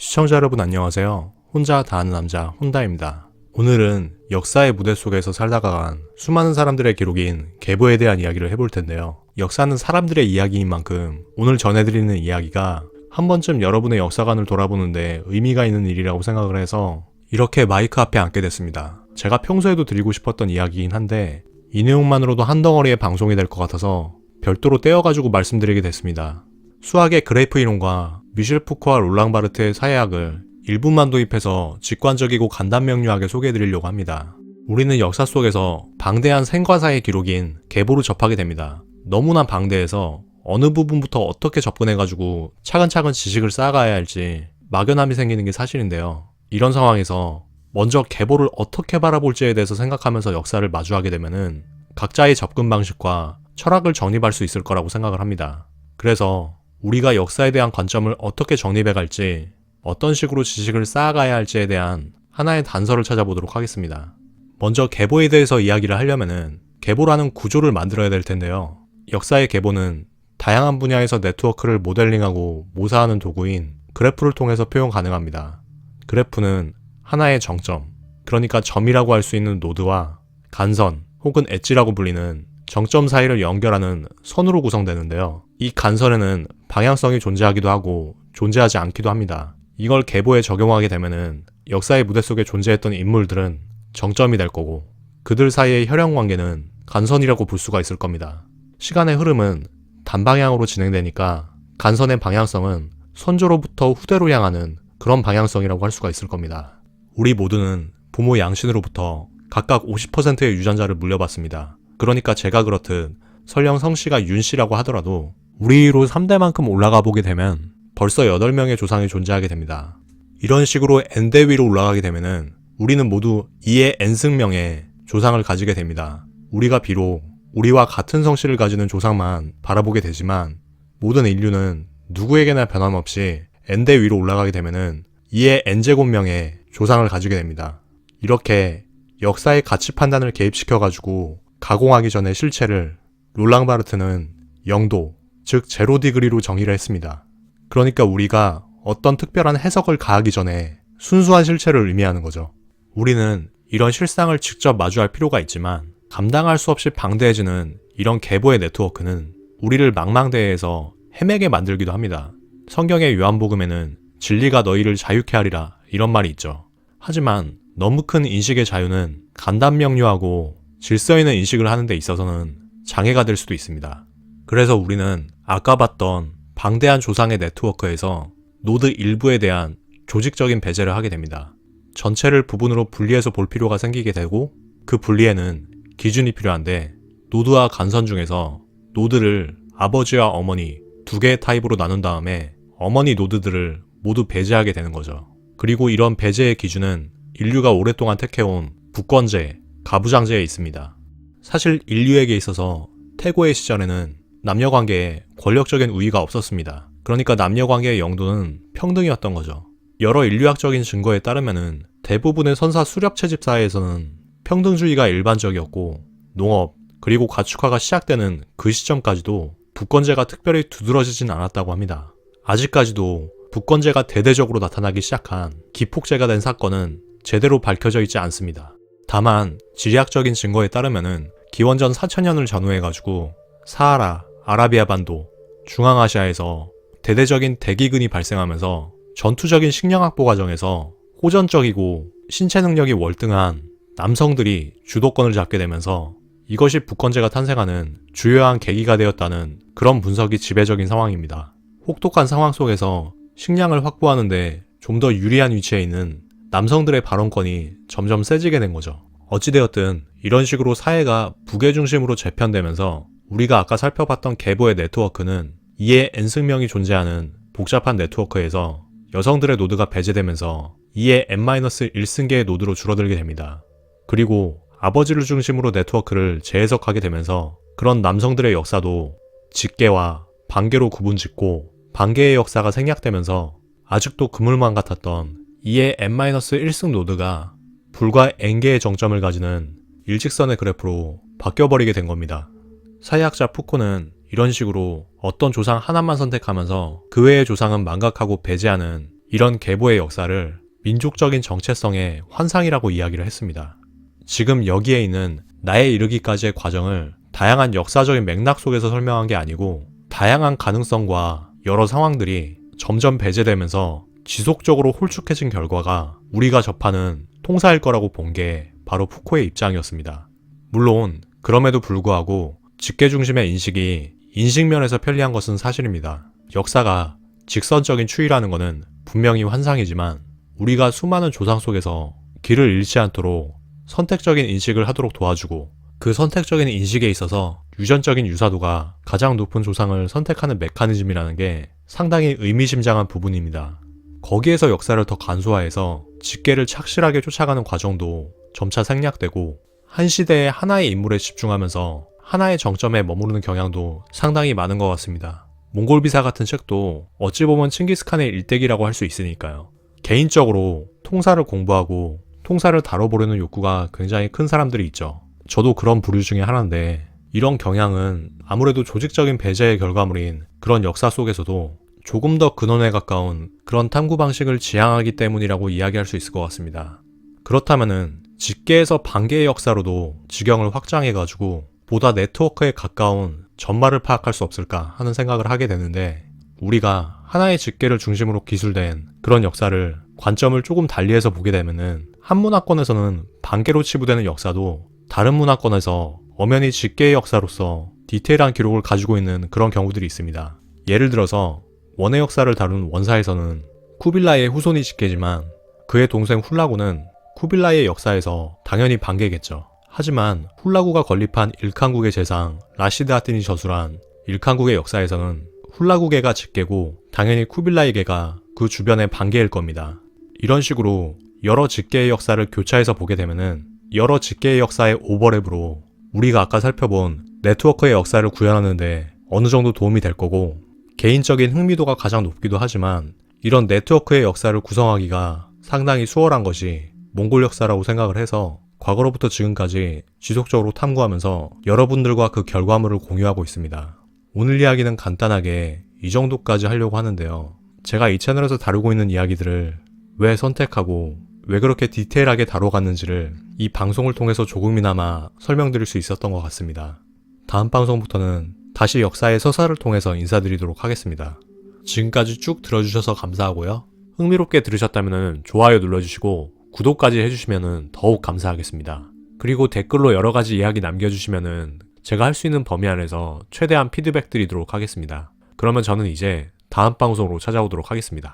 시청자 여러분 안녕하세요. 혼자 다 아는 남자 혼다입니다. 오늘은 역사의 무대 속에서 살다가 간 수많은 사람들의 기록인 계보에 대한 이야기를 해볼 텐데요. 역사는 사람들의 이야기인 만큼 오늘 전해드리는 이야기가 한 번쯤 여러분의 역사관을 돌아보는데 의미가 있는 일이라고 생각을 해서 이렇게 마이크 앞에 앉게 됐습니다. 제가 평소에도 드리고 싶었던 이야기이긴 한데 이 내용만으로도 한 덩어리의 방송이 될 것 같아서 별도로 떼어가지고 말씀드리게 됐습니다. 수학의 그래프 이론과 미셸 푸코와 롤랑 바르트의 사회학을 일부만 도입해서 직관적이고 간단명료하게 소개해드리려고 합니다. 우리는 역사 속에서 방대한 생과사의 기록인 계보를 접하게 됩니다. 너무나 방대해서 어느 부분부터 어떻게 접근해가지고 차근차근 지식을 쌓아가야 할지 막연함이 생기는 게 사실인데요. 이런 상황에서 먼저 계보를 어떻게 바라볼지에 대해서 생각하면서 역사를 마주하게 되면은 각자의 접근 방식과 철학을 정립할 수 있을 거라고 생각을 합니다. 그래서 우리가 역사에 대한 관점을 어떻게 정립해 갈지, 어떤 식으로 지식을 쌓아가야 할지에 대한 하나의 단서를 찾아보도록 하겠습니다. 먼저 계보에 대해서 이야기를 하려면은 계보라는 구조를 만들어야 될 텐데요. 역사의 계보는 다양한 분야에서 네트워크를 모델링하고 모사하는 도구인 그래프를 통해서 표현 가능합니다. 그래프는 하나의 정점, 그러니까 점이라고 할 수 있는 노드와 간선 혹은 엣지라고 불리는 정점 사이를 연결하는 선으로 구성되는데요. 이 간선에는 방향성이 존재하기도 하고 존재하지 않기도 합니다. 이걸 계보에 적용하게 되면은 역사의 무대 속에 존재했던 인물들은 정점이 될 거고 그들 사이의 혈연관계는 간선이라고 볼 수가 있을 겁니다. 시간의 흐름은 단방향으로 진행되니까 간선의 방향성은 선조로부터 후대로 향하는 그런 방향성이라고 할 수가 있을 겁니다. 우리 모두는 부모 양신으로부터 각각 50%의 유전자를 물려받습니다. 그러니까 제가 그렇듯 설령 성씨가 윤씨라고 하더라도 우리로 3대만큼 올라가 보게 되면 벌써 8명의 조상이 존재하게 됩니다. 이런 식으로 n대 위로 올라가게 되면은 우리는 모두 2의 n승명의 조상을 가지게 됩니다. 우리가 비록 우리와 같은 성씨를 가지는 조상만 바라보게 되지만 모든 인류는 누구에게나 변함없이 n대 위로 올라가게 되면은 2의 n제곱명의 조상을 가지게 됩니다. 이렇게 역사의 가치 판단을 개입시켜가지고 가공하기 전에 실체를 롤랑 바르트는 0도, 즉 제로 디그리로 정의를 했습니다. 그러니까 우리가 어떤 특별한 해석을 가하기 전에 순수한 실체를 의미하는 거죠. 우리는 이런 실상을 직접 마주할 필요가 있지만 감당할 수 없이 방대해지는 이런 계보의 네트워크는 우리를 망망대해에서 헤매게 만들기도 합니다. 성경의 요한복음에는 진리가 너희를 자유케 하리라 이런 말이 있죠. 하지만 너무 큰 인식의 자유는 간단명료하고 질서 있는 인식을 하는 데 있어서는 장애가 될 수도 있습니다. 그래서 우리는 아까 봤던 방대한 조상의 네트워크에서 노드 일부에 대한 조직적인 배제를 하게 됩니다. 전체를 부분으로 분리해서 볼 필요가 생기게 되고 그 분리에는 기준이 필요한데 노드와 간선 중에서 노드를 아버지와 어머니 두 개의 타입으로 나눈 다음에 어머니 노드들을 모두 배제하게 되는 거죠. 그리고 이런 배제의 기준은 인류가 오랫동안 택해온 부권제, 가부장제에 있습니다. 사실 인류에게 있어서 태고의 시절에는 남녀관계에 권력적인 우위가 없었습니다. 그러니까 남녀관계의 영도는 평등이었던 거죠. 여러 인류학적인 증거에 따르면은 대부분의 선사 수렵 채집 사회에서는 평등주의가 일반적이었고 농업 그리고 가축화가 시작되는 그 시점까지도 부권제가 특별히 두드러지진 않았다고 합니다. 아직까지도 부권제가 대대적으로 나타나기 시작한 기폭제가 된 사건은 제대로 밝혀져 있지 않습니다. 다만 지리학적인 증거에 따르면은 기원전 4000년을 전후해가지고 사하라, 아라비아 반도, 중앙아시아에서 대대적인 대기근이 발생하면서 전투적인 식량 확보 과정에서 호전적이고 신체 능력이 월등한 남성들이 주도권을 잡게 되면서 이것이 부권제가 탄생하는 주요한 계기가 되었다는 그런 분석이 지배적인 상황입니다. 혹독한 상황 속에서 식량을 확보하는데 좀 더 유리한 위치에 있는 남성들의 발언권이 점점 세지게 된 거죠. 어찌되었든 이런 식으로 사회가 부계 중심으로 재편되면서 우리가 아까 살펴봤던 계보의 네트워크는 2의 n승명이 존재하는 복잡한 네트워크에서 여성들의 노드가 배제되면서 2의 n-1승계의 노드로 줄어들게 됩니다. 그리고 아버지를 중심으로 네트워크를 재해석하게 되면서 그런 남성들의 역사도 직계와 반계로 구분짓고 반계의 역사가 생략되면서 아직도 그물만 같았던 2의 n-1승 노드가 불과 n개의 정점을 가지는 일직선의 그래프로 바뀌어버리게 된 겁니다. 사회학자 푸코는 이런 식으로 어떤 조상 하나만 선택하면서 그 외의 조상은 망각하고 배제하는 이런 계보의 역사를 민족적인 정체성의 환상이라고 이야기를 했습니다. 지금 여기에 있는 나에 이르기까지의 과정을 다양한 역사적인 맥락 속에서 설명한 게 아니고 다양한 가능성과 여러 상황들이 점점 배제되면서 지속적으로 홀쭉해진 결과가 우리가 접하는 통사일 거라고 본 게 바로 푸코의 입장이었습니다. 물론 그럼에도 불구하고 직계 중심의 인식이 인식면에서 편리한 것은 사실입니다. 역사가 직선적인 추이라는 것은 분명히 환상이지만 우리가 수많은 조상 속에서 길을 잃지 않도록 선택적인 인식을 하도록 도와주고 그 선택적인 인식에 있어서 유전적인 유사도가 가장 높은 조상을 선택하는 메커니즘이라는 게 상당히 의미심장한 부분입니다. 거기에서 역사를 더 간소화해서 직계를 착실하게 쫓아가는 과정도 점차 생략되고 한 시대의 하나의 인물에 집중하면서 하나의 정점에 머무르는 경향도 상당히 많은 것 같습니다. 몽골비사 같은 책도 어찌 보면 칭기스칸의 일대기라고 할 수 있으니까요. 개인적으로 통사를 공부하고 통사를 다뤄보려는 욕구가 굉장히 큰 사람들이 있죠. 저도 그런 부류 중에 하나인데 이런 경향은 아무래도 조직적인 배제의 결과물인 그런 역사 속에서도 조금 더 근원에 가까운 그런 탐구 방식을 지향하기 때문이라고 이야기할 수 있을 것 같습니다. 그렇다면은 직계에서 반계의 역사로도 지경을 확장해가지고 보다 네트워크에 가까운 전말을 파악할 수 없을까 하는 생각을 하게 되는데 우리가 하나의 직계를 중심으로 기술된 그런 역사를 관점을 조금 달리해서 보게 되면은 한 문화권에서는 반계로 치부되는 역사도 다른 문화권에서 엄연히 직계의 역사로서 디테일한 기록을 가지고 있는 그런 경우들이 있습니다. 예를 들어서 원의 역사를 다룬 원사에서는 쿠빌라이의 후손이 직계지만 그의 동생 훌라구는 쿠빌라이의 역사에서 당연히 반계겠죠. 하지만 훌라구가 건립한 일칸국의 재상 라시드 아틴이 저술한 일칸국의 역사에서는 훌라구계가 직계고 당연히 쿠빌라이계가 그 주변의 반계일 겁니다. 이런 식으로 여러 직계의 역사를 교차해서 보게 되면은 여러 직계의 역사의 오버랩으로 우리가 아까 살펴본 네트워크의 역사를 구현하는데 어느 정도 도움이 될 거고 개인적인 흥미도가 가장 높기도 하지만 이런 네트워크의 역사를 구성하기가 상당히 수월한 것이 몽골 역사라고 생각을 해서 과거로부터 지금까지 지속적으로 탐구하면서 여러분들과 그 결과물을 공유하고 있습니다. 오늘 이야기는 간단하게 이 정도까지 하려고 하는데요. 제가 이 채널에서 다루고 있는 이야기들을 왜 선택하고 왜 그렇게 디테일하게 다뤄갔는지를 이 방송을 통해서 조금이나마 설명드릴 수 있었던 것 같습니다. 다음 방송부터는 다시 역사의 서사를 통해서 인사드리도록 하겠습니다. 지금까지 쭉 들어주셔서 감사하고요. 흥미롭게 들으셨다면 좋아요 눌러주시고 구독까지 해주시면 더욱 감사하겠습니다. 그리고 댓글로 여러가지 이야기 남겨주시면 제가 할 수 있는 범위 안에서 최대한 피드백 드리도록 하겠습니다. 그러면 저는 이제 다음 방송으로 찾아오도록 하겠습니다.